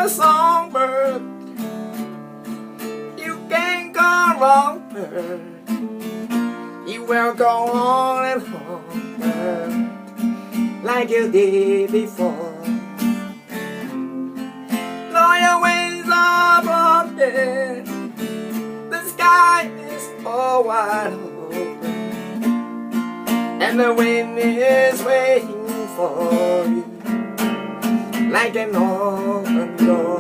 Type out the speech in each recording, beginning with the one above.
a songbird, you can't go wrong, bird. You will go on and on, bird, like you did before. Though your wings are broken, the sky is all wide open, and the wind is waiting for you like an open door.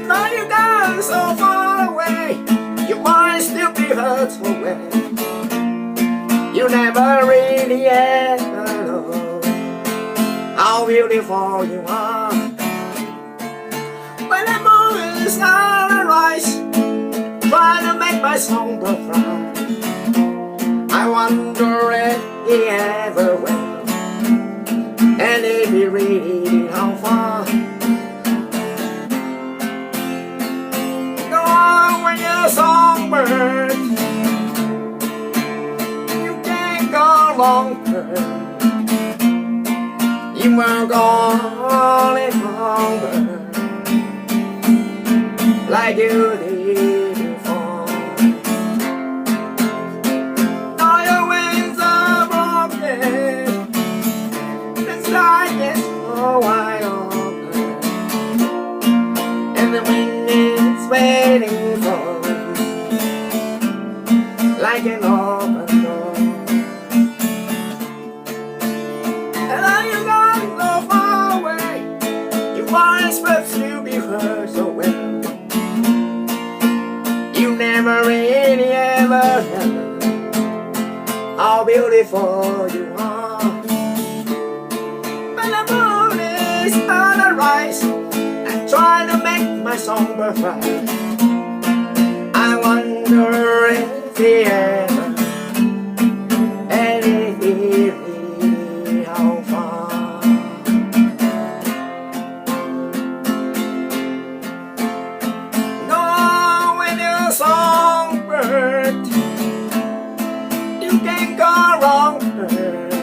Though you gone so far away, your mind still be hurt away. You never really ever know how beautiful you are. When the moon is on the rise, trying to make my songbird fly, I wonder if he ever will, and if he really how far. Go on when you're a songbird, you can't go longer. You were gone and longer, like you did before. All your wings are broken, the sky is so wide open, and the wind is waiting for you like an open door. And are you gone so far away? You weren't supposed to be heard so well. You never really ever heard how beautiful you are. When the moon is on the rise, I'm trying to make my songbird fly. I wonder if he ever, and if he really how far. No, when you're a songbird, you can't go wrong, bird.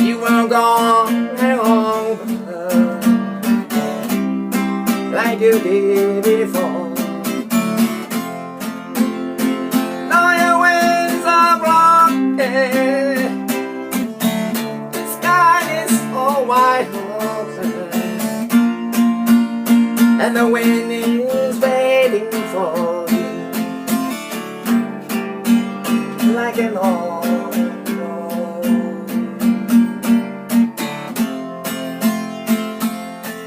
You will go wrong, bird, like you did before. Now your wings are broken, the sky is all wide open, and the wind is waiting for you like an open door.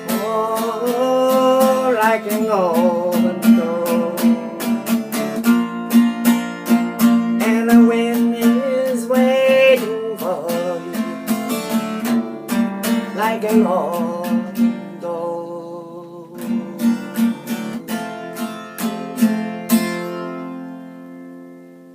Oh, like an open door, and the wind is waiting for you like an open door.